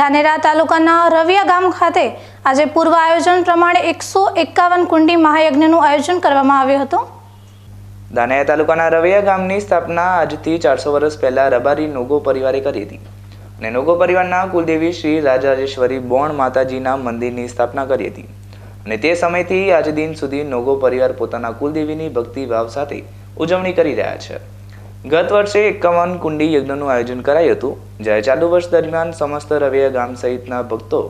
ધાનેરા તાલુકાના રવિયા ગામ ખાતે આજે પૂર્વ આયોજન પ્રમાણે 151 કુંડી મહાયજ્ઞનું આયોજન કરવામાં આવ્યું હતું। ધાનેરા તાલુકાના રવિયા ગામની સ્થાપના આજથી 400 વર્ષ પહેલા રબારી નોગો પરિવારે કરી હતી અને નોગો પરિવારના કુલદેવી શ્રી રાજરાજેશ્વરી બોણ માતાજીના મંદિરની સ્થાપના કરી હતી અને તે સમયથી આજ દિન સુધી નોગો પરિવાર પોતાના કુલદેવીની ભક્તિ ભાવ સાથે ઉજવણી કરી રહ્યા છે। ગત વર્ષે 51 કુંડી યજ્ઞનું આયોજન કરાયું હતું, જ્યારે ચાલુ વર્ષ દરમિયાન સમસ્ત રવિયા ગામ સહિતના ભક્તો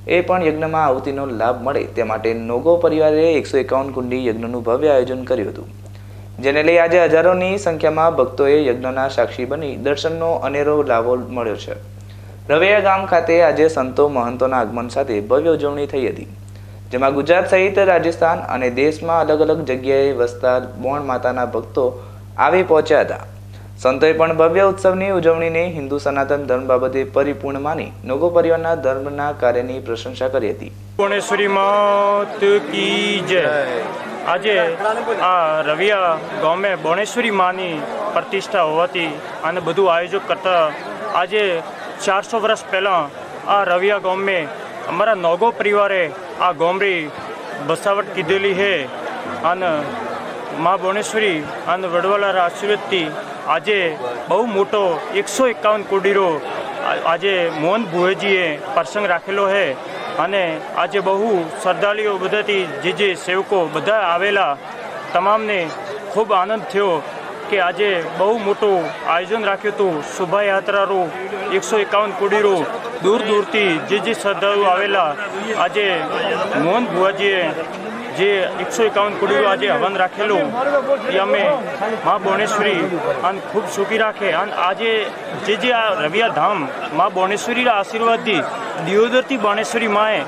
એ પણ યજ્ઞમાં આહુતિનો લાભ મળે તે માટે નોગો પરિવારે 151 કુંડી યજ્ઞનું ભવ્ય આયોજન કર્યું હતું, જેને લઈ આજે હજારોની સંખ્યામાં ભક્તોએ યજ્ઞના સાક્ષી બની દર્શનનો અનેરો લાભો મળ્યો છે। રવિયા ગામ ખાતે આજે સંતો મહંતોના આગમન સાથે ભવ્ય ઉજવણી થઈ હતી, જેમાં ગુજરાત સહિત રાજસ્થાન અને દેશમાં અલગ અલગ જગ્યાએ વસતા બોણ માતાના ભક્તો આવી પહોંચ્યા હતા। સંતોએ પણ ભવ્ય ઉત્સવની ઉજવણીને હિન્દુ સનાતન ધર્મ બાબતે પરિપૂર્ણ માની નોગો પરિવારના ધર્મના કાર્યની પ્રશંસા કરી હતી। ભુવનેશ્વરી માત કી જય। આજે આ રવિયા ગામે ભુવનેશ્વરી માની પ્રતિષ્ઠા હોવાથી અને બધું આયોજક કરતા આજે 400 વર્ષ પહેલાં આ રવિયા ગામે અમારા નોગો પરિવારે આ ગામરી બસાવટ કીધેલી છે અને મા ભુવનેશ્વરી અને વડવાલાના આશીર્વાદથી આજે બહુ મોટો 151 કુંડીરો આજે મોહન ભુવેજીએ પ્રસંગ રાખેલો છે અને આજે બહુ શ્રદ્ધાળુઓ બધાથી જે સેવકો બધા આવેલા તમામને ખૂબ આનંદ થયો કે આજે બહુ મોટું આયોજન રાખ્યું હતું। શોભાયાત્રાનું 151 કુંડીરો દૂર દૂરથી જે શ્રદ્ધાળુઓ આવેલા આજે મોહન ભુવાજીએ જે 151 કુંડીરો આજે હવન રાખેલું એ અમે મા ભુવનેશ્વરી અને ખૂબ સુખી રાખે અને આજે જે આ રવિયા ધામ મા ભુવનેશ્વરીના આશીર્વાદથી દિયોદરથી ભુવનેશ્વરી માએ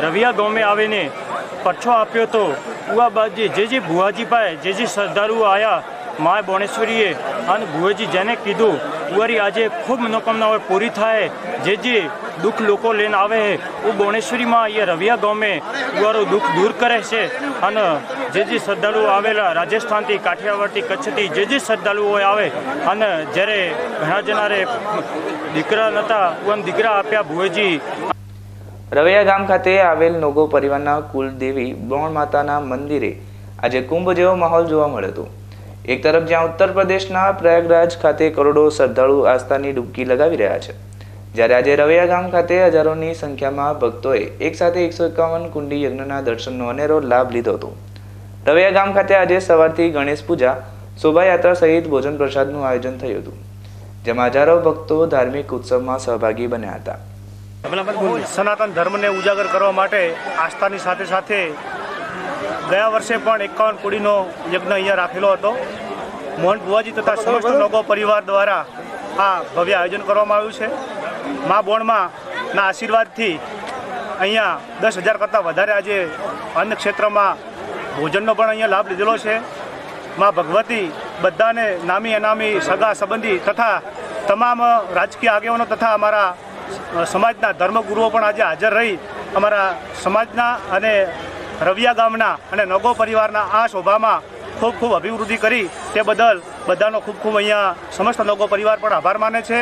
રવિયા ગામે આવીને પછો આપ્યો હતો। ઉવા બાદ જે ભુવાજી પાસે જે શ્રદ્ધાળુઓ આવ્યા મા ભુવનેશ્વરીએ અને ભુવેજી જેને કીધું ઉવારી આજે ખૂબ મનોકામનાઓ પૂરી થાય, જે દુઃખ લોકો લઈને આવે છે वो ભુવનેશ્વરીમાં અહીંયા રવિયા ગામે ઉવારો દુઃખ દૂર કરે છે અને જે શ્રદ્ધાળુઓ આવેલા રાજસ્થાનથી કાઠિયાવાડથી કચ્છથી જે શ્રદ્ધાળુઓ આવે અને જ્યારે ઘણા જણારે દીકરા નહોતા ઉવાને દીકરા આપ્યા ભુવેજી। રવિયા ગામ ખાતે આવેલ નોગો પરિવારના કુલદેવી બોણ માતાના મંદિરે આજે કુંભ જેવો માહોલ જોવા મળ્યો હતો। એક તરફ જ્યાં ઉત્તર પ્રદેશના પ્રયાગરાજ ખાતે કરોડો શ્રદ્ધાળુ આસ્થાની ડૂબકી લગાવી રહ્યા છે, જ્યારે આજે રવિયા ગામ ખાતે હજારોની સંખ્યામાં ભક્તોએ એકસાથે 151 કુંડી યજ્ઞના દર્શનનો અનેરો લાભ લીધો હતો। રવિયા ગામ ખાતે આજે સવારથી ગણેશ પૂજા, શોભાયાત્રા સહિત ભોજન પ્રસાદનું આયોજન થયું હતું, જેમાં હજારો ભક્તો ધાર્મિક ઉત્સવમાં સહભાગી બન્યા હતા। સનાતન ધર્મને ઉજાગર કરવા માટે આસ્થાની સાથે સાથે ગયા વર્ષે પણ 51 કુંડીનો યજ્ઞ અહીંયા રાખેલો હતો। મોહન ભુવાજી તથા સમસ્ત નોગો પરિવાર દ્વારા આ ભવ્ય આયોજન કરવામાં આવ્યું છે। મા બોણમાંના આશીર્વાદથી અહીંયા 10,000 કરતાં વધારે આજે અન્ન ક્ષેત્રમાં ભોજનનો પણ અહીંયા લાભ લીધેલો છે। મા ભગવતી બધાને નામી અનામી સગા સંબંધી તથા તમામ રાજકીય આગેવાનો તથા અમારા સમાજના ધર્મગુરુઓ પણ આજે હાજર રહી અમારા સમાજના અને રવિયા ગામના અને નોગો પરિવારના આ શોભામાં ખૂબ ખૂબ અભિવૃદ્ધિ કરી તે બદલ બધાનો ખૂબ ખૂબ અહીંયા સમસ્ત નોગો પરિવાર પણ આભાર માને છે।